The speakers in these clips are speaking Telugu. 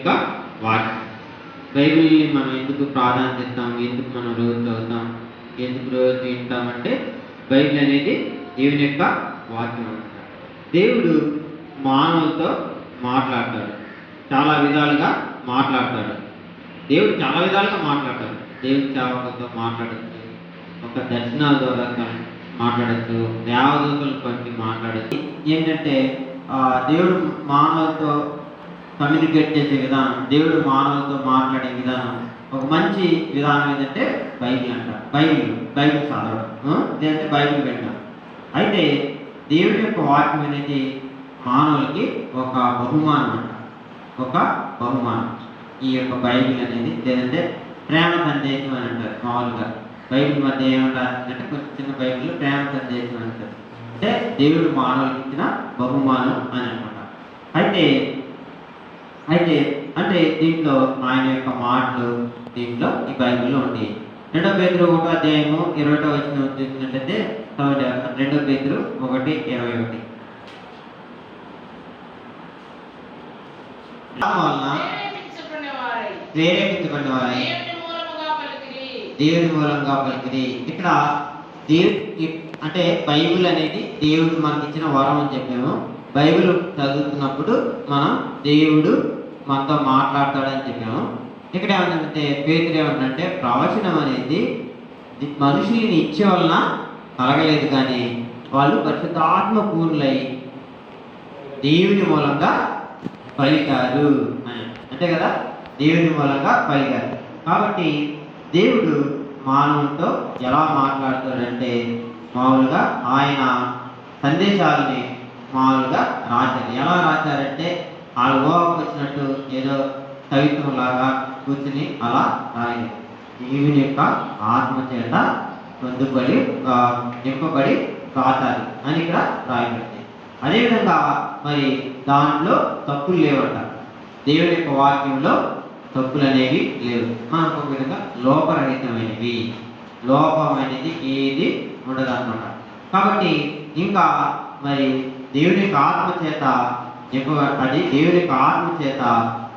యొక్క వాక్యం. బైబిల్ని మనం ఎందుకు ప్రాధాన్యత ఇస్తాం, ఎందుకు మనం రోజు చదువుతాం, ఎందుకు రోజు వింటామంటే బైబిల్ అనేది దేవుని యొక్క వాక్యం అన్నమాట. దేవుడు మానవులతో మాట్లాడతాడు, చాలా విధాలుగా మాట్లాడతాడు. దేవుడు చాలా విధాలుగా మాట్లాడతాడు. దేవుడి సేవకులతో మాట్లాడచ్చు, ఒక దర్శనాల ద్వారా మాట్లాడచ్చు, దేవదూతలను పంపి మాట్లాడచ్చు. ఏంటంటే దేవుడు మానవులతో కమ్యూనికేట్ చేసే విధానం, దేవుడు మానవులతో మాట్లాడే విధానం, ఒక మంచి విధానం ఏంటంటే బైబిల్ అంట. బైబిల్ చదవడం, లేదంటే బైబిల్ వినడం. అయితే దేవుడి యొక్క వాక్యం అనేది మానవులకి ఒక బహుమానం అంట, ఒక బహుమానం. ఈ యొక్క బైబిల్ అనేది లేదంటే ప్రేమ సందేశం అని అంటారు. మామూలుగా బైబిల్ మధ్య ఏమంటారంటే కొంచెం చిన్న బైబిల్ ప్రేమ సందేశం అని అంటారు. అంటే దేవుడు మానవులకి ఇచ్చిన బహుమానం అని అనమాట. అయితే అంటే దీంట్లో ఆయన యొక్క మాటలు దీంట్లో ఈ బైబిల్లో ఉంది. 2 పేతురు 1:20 చూసినట్లయితే 2 పేతురు 1:21 ప్రేరేపించబడిన వారై దేవుని మూలంగా పలికిరి. ఇక్కడ దేవుడి అంటే బైబిల్ అనేది దేవుడు మనకి ఇచ్చిన వరం అని చెప్పాము. బైబిల్ చదువుతున్నప్పుడు మనం దేవుడు మనతో మాట్లాడతాడని చెప్పాము. ఇక్కడ ఏమంటే పేతురు ఏమంటే ప్రవచనం అనేది మనుషుల్ని ఇచ్చే వలన కలగలేదు, కానీ వాళ్ళు పరిశుద్ధాత్మ పూర్ణులై దేవుని మూలంగా పలికారు అని. అంతే కదా, దేవుని మూలంగా పలికారు. కాబట్టి దేవుడు మానవులతో ఎలా మాట్లాడుతాడంటే మామూలుగా ఆయన సందేశాలని మామూలుగా రాశారు. ఎలా రాశారంటే వాళ్ళ ఊహకు వచ్చినట్టు ఏదో కవిత్వంలాగా కూర్చుని అలా రాయలేదు. దేవుని యొక్క ఆత్మ చేత నింపబడి రాశారు అని ఇక్కడ రాయబడింది. అదేవిధంగా మరి దాంట్లో తప్పులు లేవంట. దేవుని యొక్క వాక్యంలో తప్పులు అనేవి లేవు. మనకు ఒక విధంగా లోపరహితమైనవి, లోపం అనేది ఏది ఉండదు అన్నమాట. కాబట్టి ఇంకా మరి దేవుని యొక్క ఆత్మ చేత దేవుని యొక్క ఆత్మ చేత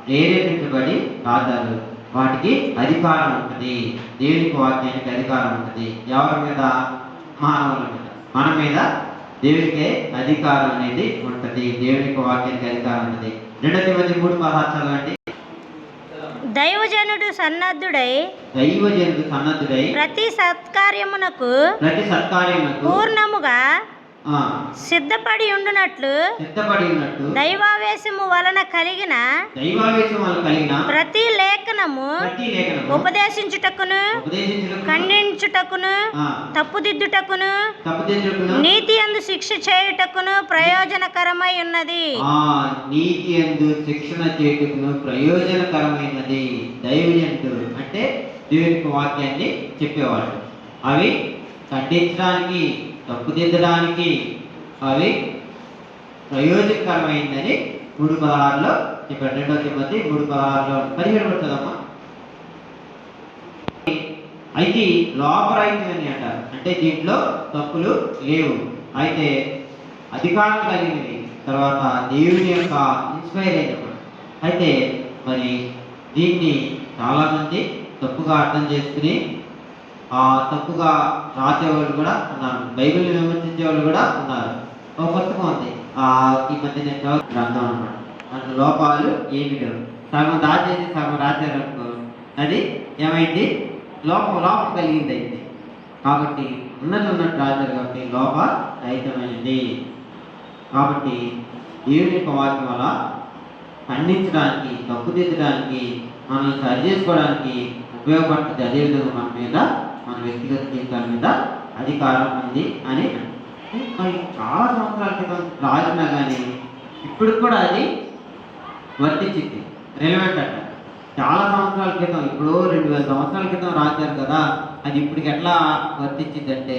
ప్రేరేపించబడి రాశారు. వాటికి అధికారం ఉంటుంది. దేవుని వాక్యానికి అధికారం ఉంటుంది. ఎవరి మీద? మానవుల మీద. మన మీద దేవునికి అధికారం అనేది ఉంటుంది. దేవుని వాక్యానికి అధికారం ఉంటుంది. 2 తిమోతి 3:16 చదవండి. దైవజనుడు సన్నద్ధుడై ప్రతి సత్కార్యమునకు పూర్ణముగా సిద్ధపడి ఉండునట్లు దైవావేశము వలన కలిగిన ప్రతి లేఖనము ఉపదేశించుటకును, ఖండించుటకును, తప్పుదిద్దుటకును, నీతి యందు శిక్ష చేయుటకును ప్రయోజనకరమై ఉన్నది. నీతి యందు శిక్షణ చేయుటకును ప్రయోజనకరమైనది. దైవజనుడు అంటే దేవుని వాక్యాన్ని చెప్పేవాడు. అవి ఖండించడానికి, తప్పుదిద్దడానికి అవి ప్రయోజనకరమైందని 3:16 చెప్పాడు. 2 తిమోతి 3:16 17 చదవమ్మా. అయితే లోపరహితమని అంటారు. అంటే దీంట్లో తప్పులు లేవు. అయితే అధికారం కలిగినవి. తర్వాత దేవుని యొక్క ఇన్స్పైర్ అయినప్పుడు. అయితే మరి దీన్ని చాలామంది తప్పుగా అర్థం చేసుకుని తప్పుగా రాసేవాళ్ళు కూడా ఉన్నారు. బైబిల్ని విమర్శించే వాళ్ళు కూడా ఉన్నారు. ఒక పుస్తకం ఉంది, ఈ మధ్య నేను గ్రంథం అనమాట. దాంట్లో లోపాలు ఏమి లేవు. సగం దాచేసి సగం రాశారనుకో, అది ఏమైంది? లోపం కలిగింది అయింది. కాబట్టి ఉన్నట్టు రాశారు కాబట్టి లోప రహితమైనది. కాబట్టి దేవుని యొక్క వాక్యం వల్ల ఖండించడానికి, తప్పుదిద్దడానికి, మనల్ని సరి చేసుకోవడానికి ఉపయోగపడుతుంది. అదేవిధంగా మన వ్యక్తిగత జీవితాల మీద అధికారం ఉంది అని మరి చాలా సంవత్సరాల క్రితం రాసినా కానీ ఇప్పుడు కూడా అది వర్తించింది, రెలవెంట్ అంట. చాలా సంవత్సరాల క్రితం, ఇప్పుడు 2000 సంవత్సరాల క్రితం రాశారు కదా, అది ఇప్పటికి ఎట్లా వర్తించిందంటే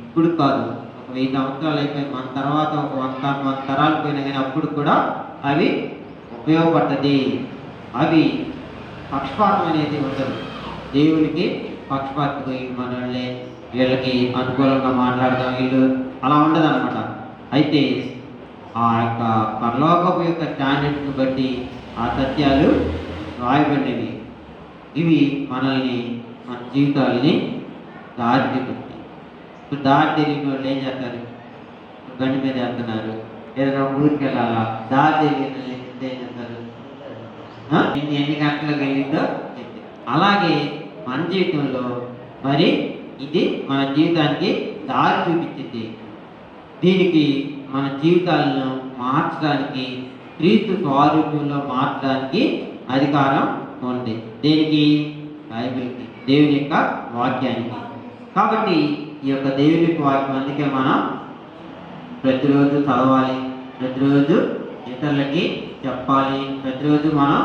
ఇప్పుడు కాదు, ఒక 1000 సంవత్సరాలు అయిపోయి మన తర్వాత ఒక 100 తరాలు పోయినా కానీ అప్పుడు కూడా అవి ఉపయోగపడుతుంది. అవి పక్షపాతం అనేది ఉండదు. దేవునికి పక్షపాతం మనల్ని వీళ్ళకి అనుకూలంగా మాట్లాడదాం వీళ్ళు అలా ఉండదు అనమాట. అయితే ఆ యొక్క పరలోకపు యొక్క స్టాండర్డ్స్ని బట్టి ఆ సత్యాలు రాయబడినవి. ఇవి మనల్ని మన జీవితాలని దారి చూపిస్తాయి. ఇప్పుడు దారి తెలియని వాళ్ళు ఏం చేస్తారు? బండి మీద వెళ్తున్నారు, ఏదైనా ఊరికి వెళ్ళాలా, దారి తెలియని ఏం చేస్తారు? ఎన్ని గంటలకు వెళ్ళిందో చెప్పి. అలాగే మన జీవితంలో మరి ఇది మన జీవితానికి దారి చూపించింది. దీనికి మన జీవితాలను మార్చడానికి, క్రీస్తు స్వరూపంలో మార్చడానికి అధికారం ఉంది. దేనికి? బైబిల్కి, దేవుని యొక్క వాక్యానికి. కాబట్టి ఈ యొక్క దేవుని యొక్క వాక్యం అందుకే మనం ప్రతిరోజు చదవాలి, ప్రతిరోజు ఇతరులకి చెప్పాలి, ప్రతిరోజు మనం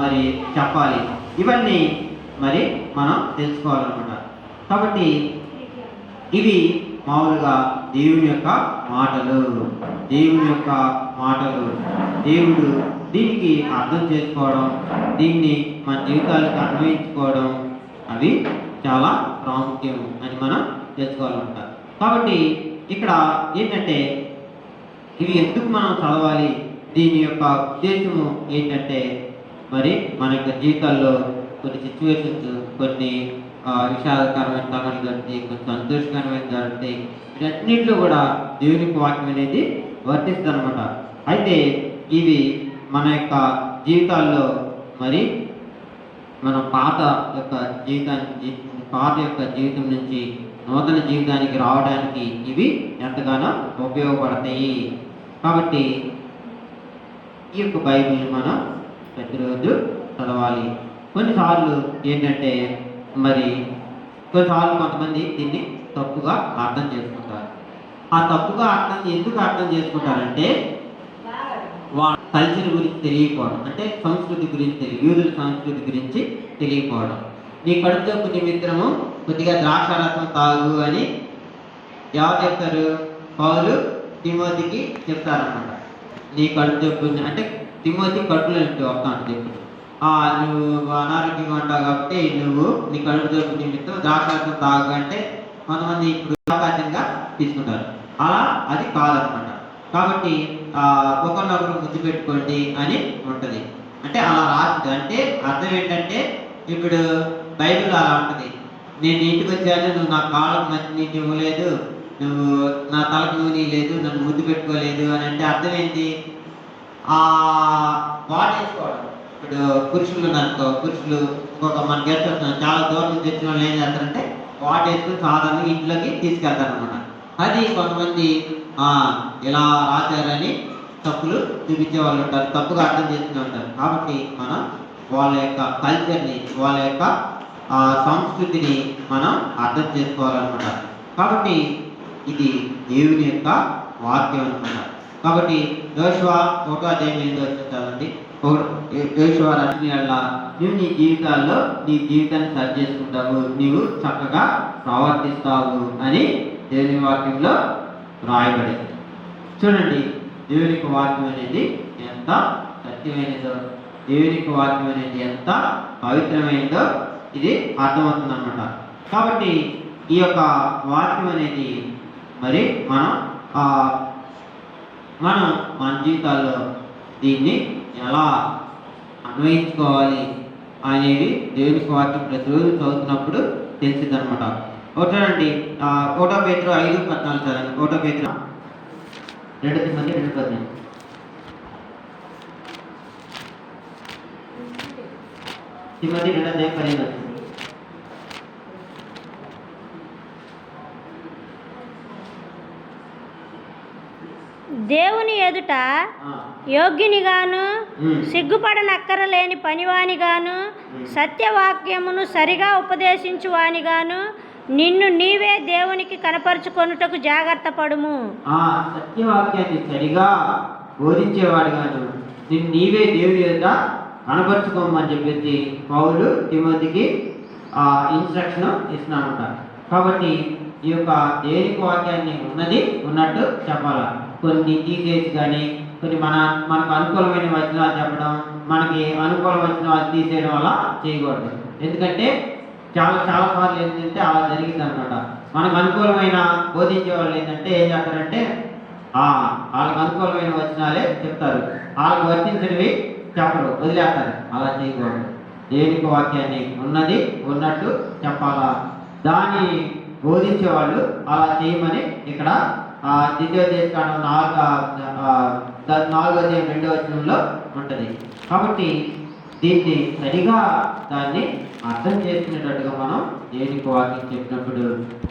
మరి చెప్పాలి. ఇవన్నీ మరి మనం తెలుసుకోవాలన్నమాట. కాబట్టి ఇవి మామూలుగా దేవుని యొక్క మాటలు, దేవుని యొక్క మాటలు. దేవుడు దీనికి అర్థం చేసుకోవడం, దీన్ని మన జీవితాలకు అన్వయించుకోవడం అవి చాలా ప్రాముఖ్యం అని మనం తెలుసుకోవాలన్నమాట. కాబట్టి ఇక్కడ ఏంటంటే ఇవి ఎందుకు మనం చదవాలి, దీని యొక్క ఉద్దేశము ఏంటంటే మరి మన యొక్క జీవితాల్లో కొన్ని సిచ్యువేషన్స్, కొన్ని విషాదకరమైన సంఘటనలు జరుగుతాయి, కొన్ని సంతోషకరమైన జరుగుతాయి. వీటన్నింటిలో కూడా దేవుని వాక్యం అనేది వర్తిస్తుంది అనమాట. అయితే ఇవి మన యొక్క జీవితాల్లో మరి మన పాత యొక్క జీవితం నుంచి నూతన జీవితానికి రావడానికి ఇవి ఎంతగానో ఉపయోగపడతాయి. కాబట్టి ఈ యొక్క బైబిల్ని మనం ప్రతిరోజు చదవాలి. కొన్నిసార్లు ఏంటంటే మరి కొన్నిసార్లు కొంతమంది దీన్ని తప్పుగా అర్థం చేసుకుంటారు. ఆ తప్పుగా ఎందుకు అర్థం చేసుకుంటారంటే కల్చర్ గురించి తెలియకపోవడం, అంటే సంస్కృతి గురించి యూదుల సంస్కృతి గురించి తెలియకపోవడం. నీ కడుపుతో నిమిత్తము కొద్దిగా ద్రాక్షారసం తాగు అని ఎవరు చెప్తారు? పౌలు తిమోతికి చెప్తారన్నమాట. నీ కడుపు అంటే తిమోతి కడుపులో వస్తా ఉంటుంది ఇప్పుడు. నువ్వు అనారోగ్యంగా ఉంటావు కాబట్టి నువ్వు నీ కడుపు జబ్బు నిమిత్తం ద్రాక్షారసం తాగు అంటే కొంతమంది ఇప్పుడు అవకాశంగా తీసుకుంటారు. అలా అది కాదనమాట. కాబట్టి ఒకరినొకరు ముద్దు పెట్టుకోండి అని ఉంటుంది. అంటే అలా రాసింది. అంటే అర్థం ఏంటంటే ఇప్పుడు బైబిల్ అలా ఉంటుంది. నేను ఇంటికి వచ్చాను, నువ్వు నా కాళ్ళకు మంచి నీళ్ళు ఇవ్వలేదు, నువ్వు నా తలకు నూనె లేదు, నన్ను ముద్దు పెట్టుకోలేదు అని అంటే అర్థం ఏంటి? వాడేసుకోవడం. ఇప్పుడు పురుషులు ఉన్నారనుకో, పురుషులు ఇంకొక మన గెస్ట్ వస్తున్నారు, చాలా దూరం నుంచి వచ్చిన వాళ్ళు ఏం చేస్తారంటే వాటేసుకుని సాధారణంగా ఇంట్లోకి తీసుకెళ్తారు అనమాట. అది కొంతమంది ఇలా రాశారని తప్పులు చూపించే వాళ్ళు ఉంటారు, తప్పుగా అర్థం చేసుకునే ఉంటారు. కాబట్టి మనం వాళ్ళ యొక్క కల్చర్ని, వాళ్ళ యొక్క సంస్కృతిని మనం అర్థం చేసుకోవాలన్నమాట. కాబట్టి ఇది దేవుని యొక్క వాక్యం అనమాట. కాబట్టి యోషువ 1:8 చదవండి. యోషువ రాసిన నువ్వు నీ జీవితాల్లో నీ జీవితాన్ని సరి చేసుకుంటావు, నీవు చక్కగా ప్రవర్తిస్తావు అని దేవుని వాక్యంలో రాయబడింది. చూడండి, దేవునికి వాక్యం అనేది ఎంత సత్యమైనదో, దేవునికి వాక్యం అనేది ఎంత పవిత్రమైనదో ఇది అర్థమవుతుంది అన్నమాట. కాబట్టి ఈ యొక్క వాక్యం అనేది మరి మనం మన జీవితాల్లో దీన్ని ఎలా అన్వయించుకోవాలి అనేవి దేవునికి వాక్యం ప్రతిరోజు చదువుతున్నప్పుడు తెలిసింది అనమాట. చూడండి, 1 పేతురు 5:14 చదవండి. 1 పేతురు 2:14 తిమోతి 2:15. దేవుని ఎదుట యోగ్యునిగాను, సిగ్గుపడనక్కరలేని పనివానిగాను, సత్యవాక్యమును సరిగా ఉపదేశించువానిగాను నిన్ను నీవే దేవునికి కనపరుచుకొనుటకు జాగ్రత్త పడుము. సత్యవాక్యాన్ని సరిగా బోధించేవాడుగాను నిన్ను నీవే దేవుని ఎదుట కనపరుచుకోమని చెప్పేసి పౌలు తిమోతికి ఇన్స్ట్రక్షన్ ఇస్తున్నాడు. కాబట్టి ఈ యొక్క దేవునికి వాక్యాన్ని ఉన్నది ఉన్నట్టు చెప్పాలి. కొన్ని తీసేసి కానీ కొన్ని మనకు అనుకూలమైన వచనాలు చెప్పడం, మనకి అనుకూల వచనాలు తీసేయడం వల్ల చేయకూడదు. ఎందుకంటే చాలా సార్లు ఏంటంటే అలా జరిగింది అనమాట. మనకు అనుకూలమైన బోధించే వాళ్ళు ఏంటంటే ఏం చేస్తారంటే వాళ్ళకి అనుకూలమైన వచనాలే చెప్తారు, వాళ్ళకి వర్తించినవి చెప్పరు, వదిలేస్తారు. అలా చేయకూడదు. దేవునికి వాక్యాన్ని ఉన్నది ఉన్నట్టు చెప్పాలా. దాన్ని బోధించే వాళ్ళు అలా చేయమని ఇక్కడ ద్వితీయోపదేశకాండం 4:2 ఉంటుంది. కాబట్టి దీన్ని సరిగా దాన్ని అర్థం చేసుకునేటట్టుగా మనం దేవునికి వాక్యం చెప్పినప్పుడు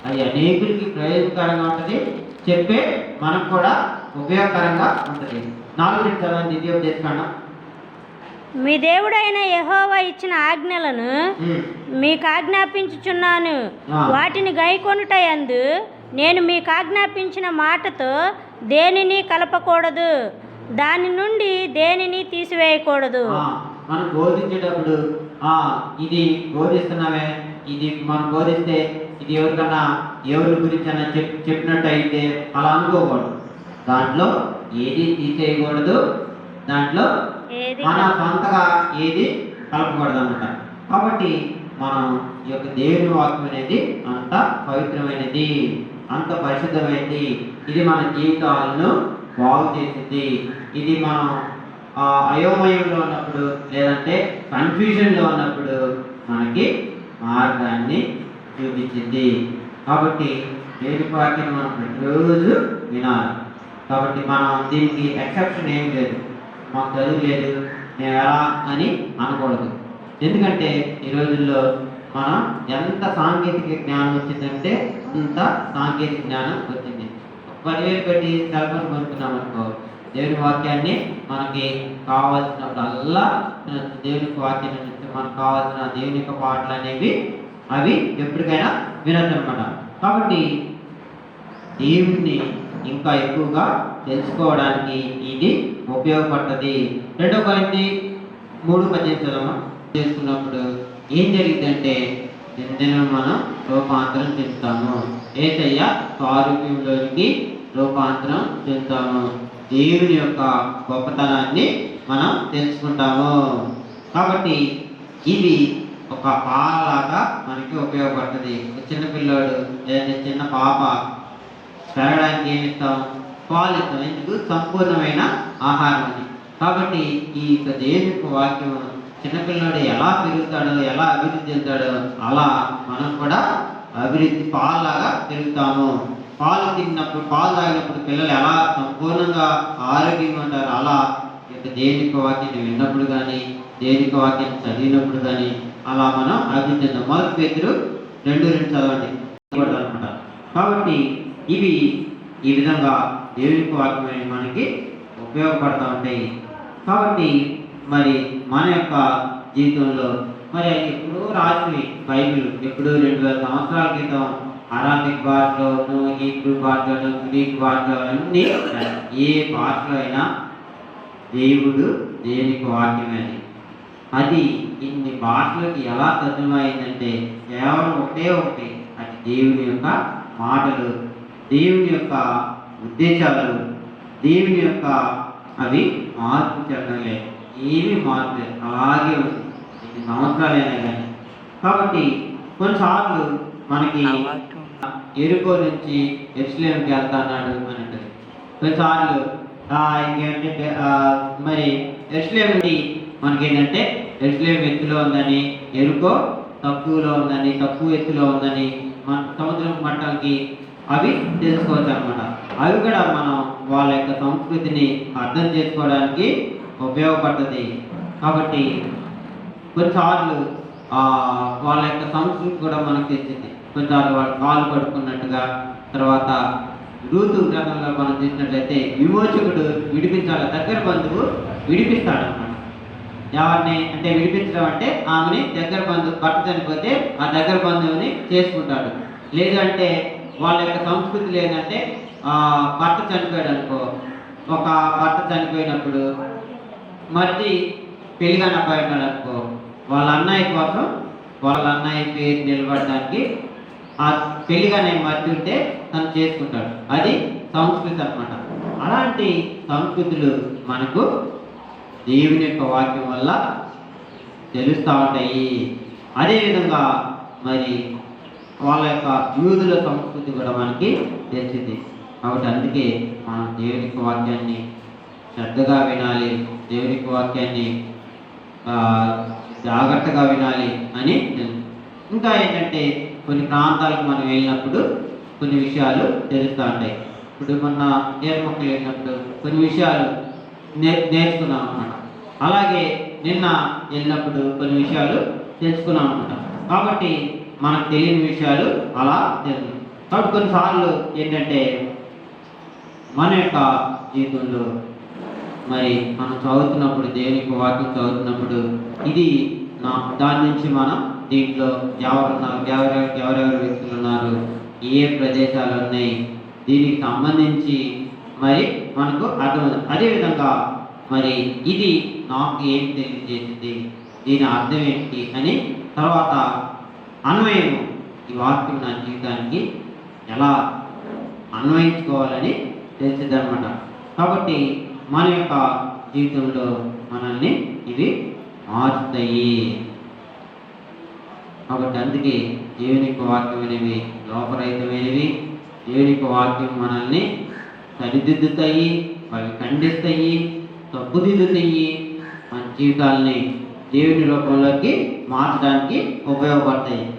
అది అనేకులకి ప్రయోజనకరంగా ఉంటుంది, చెప్పే మనకు కూడా ఉపయోగకరంగా ఉంటుంది. 4 చదవండి ద్వితీయోపదేశకాండం. మీ దేవుడైన యెహోవా ఇచ్చిన ఆజ్ఞలను మీకు ఆజ్ఞాపించుచున్నాను, వాటిని గైకొనుటయందు నేను మీకు ఆజ్ఞాపించిన మాటతో దేనిని కలపకూడదు, దాని నుండి దేనిని తీసివేయకూడదు. మనం బోధించేటప్పుడు ఇది బోధిస్తున్నామే, ఇది మనం బోధిస్తే ఇది ఎవరికన్నా ఎవరి గురించి అన్నా చెప్పినట్టు అయితే అలా అనుకోకూడదు. దాంట్లో ఏది తీసేయకూడదు, దాంట్లో మన సొంతగా ఏది కలపకూడదు అన్నమాట. కాబట్టి మనం ఈ యొక్క దేవుని వాక్యం అనేది అంత పవిత్రమైనది, అంత పరిశుద్ధమైనది. ఇది మన జీవితాలను బాగు చేసింది. ఇది మనం అయోమయంలో ఉన్నప్పుడు లేదంటే కన్ఫ్యూజన్లో ఉన్నప్పుడు మనకి మార్గాన్ని చూపించింది. కాబట్టి దేవుని వాక్యం మనం ప్రతిరోజు వినాలి. కాబట్టి మనం దీనికి ఎక్సెప్షన్ ఏం లేదు. మాకు చదువు లేదు, మేము ఎలా అని అనకూడదు. ఎందుకంటే ఈ రోజుల్లో మనం ఎంత సాంకేతిక జ్ఞానం వచ్చిందంటే అంత సాంకేతిక జ్ఞానం వచ్చింది. 10,000 పెట్టి సెల్ ఫోన్ కొనుక్కున్నాం అనుకో, దేవుని వాక్యాన్ని మనకి కావాల్సినప్పుడల్లా దేవునికి వాక్యం నుంచి మనకు కావాల్సిన దేవుని యొక్క పాటలు అనేవి అవి ఎప్పటికైనా వినొచ్చు అన్నమాట. కాబట్టి దేవుణ్ణి ఇంకా ఎక్కువగా తెలుసుకోవడానికి ఇది ఉపయోగపడుతుంది. 2 కొరింథీ 3:18 చేసుకున్నప్పుడు ఏం జరిగిందంటే దినదినం మనం రూపాంతరం చెందుతాము. యేసయ్య స్వరూపంలోనికి రూపాంతరం చెందుతాము. దేవుని యొక్క గొప్పతనాన్ని మనం తెలుసుకుంటాము. కాబట్టి ఇది ఒక పాలలాగా మనకి ఉపయోగపడుతుంది. చిన్న పిల్లోడు లేదంటే చిన్న పాప పెరగడానికి ఏమి ఇస్తాం? పాలు ఇస్తాం. ఎందుకు? సంపూర్ణమైన ఆహారం అని. కాబట్టి ఈ దేవుని యొక్క వాక్యం చిన్నపిల్లడు ఎలా పెరుగుతాడో, ఎలా అభివృద్ధి చెందుతాడో అలా మనం కూడా అభివృద్ధి పాలలాగా పెరుగుతాము. పాలు తిన్నప్పుడు, పాలు తాగినప్పుడు పిల్లలు ఎలా సంపూర్ణంగా ఆరోగ్యంగా ఉంటారు, అలా దేవుని యొక్క వాక్యాన్ని విన్నప్పుడు కానీ, దేవుని యొక్క వాక్యాన్ని చదివినప్పుడు కానీ అలా మనం అభివృద్ధి చెందాం. 1 పేతురు 2:2 చదవండి అనమాట. కాబట్టి ఇవి ఈ విధంగా దేవుని యొక్క వాక్యం మనకి ఉపయోగపడుతూ ఉంటాయి. కాబట్టి మరి మన యొక్క జీవితంలో మరి ఎప్పుడూ రాసినవి బైబిల్ ఎప్పుడూ 2000 సంవత్సరాల క్రితం అరాబిక్ భాషలోను, హీబ్రూ భాషలోను, గ్రీక్ భాషలో అన్నీ ఏ భాషలో అయినా దేవుడు దేవునికి వాక్యమే. అది ఇన్ని భాషలకి ఎలా తర్జుమైందంటే కేవలం ఒకటి, అది దేవుని యొక్క మాటలు, దేవుని యొక్క ఉద్దేశాలు, దేవుని యొక్క అవి మార్పు చెందలే, ఏమీ మార్పు లేదు, అలాగే ఉంది ఇన్ని సంవత్సరాలైనా కానీ. కాబట్టి కొన్నిసార్లు మనకి ఎరుకో నుంచి యెరూషలేముకి వెళ్తాన్నాడు అని అంటది. కొన్నిసార్లు ఇంకేంటంటే మరి యెరూషలేము నుండి మనకేంటంటే యెరూషలేము ఎత్తులో ఉందని, ఎరుకో తక్కువలో ఉందని, తక్కువ ఎత్తులో ఉందని మన సముద్రం మట్టానికి అవి తెలుసుకోవచ్చు అనమాట. అవి కూడా మనం వాళ్ళ యొక్క సంస్కృతిని అర్థం చేసుకోవడానికి ఉపయోగపడుతుంది. కాబట్టి కొన్నిసార్లు వాళ్ళ యొక్క సంస్కృతి కూడా మనకు తెలిసింది. కొన్నిసార్లు వాళ్ళు కాలు కడుక్కున్నట్టుగా, తర్వాత రూతు గ్రంథంలో మనం చూసినట్లయితే విమోచకుడు విడిపించాలి, దగ్గర బంధువు విడిపిస్తాడనమాట. ఎవరిని అంటే విడిపించడం అంటే ఆమెని దగ్గర బంధువు, భర్త చనిపోతే ఆ దగ్గర బంధువుని చేసుకుంటాడు. లేదు అంటే వాళ్ళ యొక్క సంస్కృతి లేదంటే భర్త చనిపోయాడు అనుకో, ఒక భర్త చనిపోయినప్పుడు మరిది పెళ్లిగా అబ్బాయి ఉన్నాడు అనుకో, వాళ్ళ అన్నయ్య కోసం వాళ్ళ అన్నయ్య పేరు నిలబడడానికి ఆ పెళ్లిగానే మరిది ఉంటే తను చేసుకుంటాడు. అది సంస్కృతి అన్నమాట. అలాంటి సంస్కృతులు మనకు దేవుని యొక్క వాక్యం వల్ల తెలుస్తూ ఉంటాయి. అదేవిధంగా మరి వాళ్ళ యొక్క యూదుల సంస్కృతి కూడా మనకి తెలిసింది. కాబట్టి అందుకే మనం దేవుని యొక్క వాక్యాన్ని శ్రద్ధగా వినాలి, దేవుని యొక్క వాక్యాన్ని ఆ, జాగ్రత్తగా వినాలి అని తెలుసు. ఇంకా ఏంటంటే కొన్ని ప్రాంతాలకు మనం వెళ్ళినప్పుడు కొన్ని విషయాలు తెలుస్తూ ఉంటాయి. ఇప్పుడు మొన్న ఏర్మొక్కలు వెళ్ళినప్పుడు కొన్ని విషయాలు నేర్చుకున్నాం అన్నమాట. అలాగే నిన్న వెళ్ళినప్పుడు కొన్ని విషయాలు తెలుసుకున్నాం అన్నమాట. కాబట్టి మనకు తెలియని విషయాలు అలా తెలుసు. కాబట్టి కొన్నిసార్లు ఏంటంటే మన యొక్క జీవితంలో మరి మనం చదువుతున్నప్పుడు దేవుని యొక్క వాక్యం చదువుతున్నప్పుడు ఇది దాని నుంచి మనం దీంట్లో ఎవరున్నారు, ఎవరెవరు వ్యక్తులు ఉన్నారు, ఏ ప్రదేశాలు ఉన్నాయి, దీనికి సంబంధించి మరి మనకు అర్థమవుతుంది. అదేవిధంగా మరి ఇది నాకు ఏం తెలియజేసింది, దీని అర్థం ఏంటి అని తర్వాత అన్వయం, ఈ వాక్యం నా జీవితానికి ఎలా అన్వయించుకోవాలని తెలిసిందనమాట. కాబట్టి మన యొక్క జీవితంలో మనల్ని ఇవి మార్చుతాయి. కాబట్టి అందుకే దేవుని యొక్క వాక్యం అనేవి లోపరహితమైనవి. దేవుని యొక్క వాక్యం మనల్ని సరిదిద్దుతాయి, అవి ఖండిస్తాయి, తప్పుదిద్దుతాయి, మన జీవితాలని దేవుని రూపంలోకి మార్చడానికి ఉపయోగపడతాయి.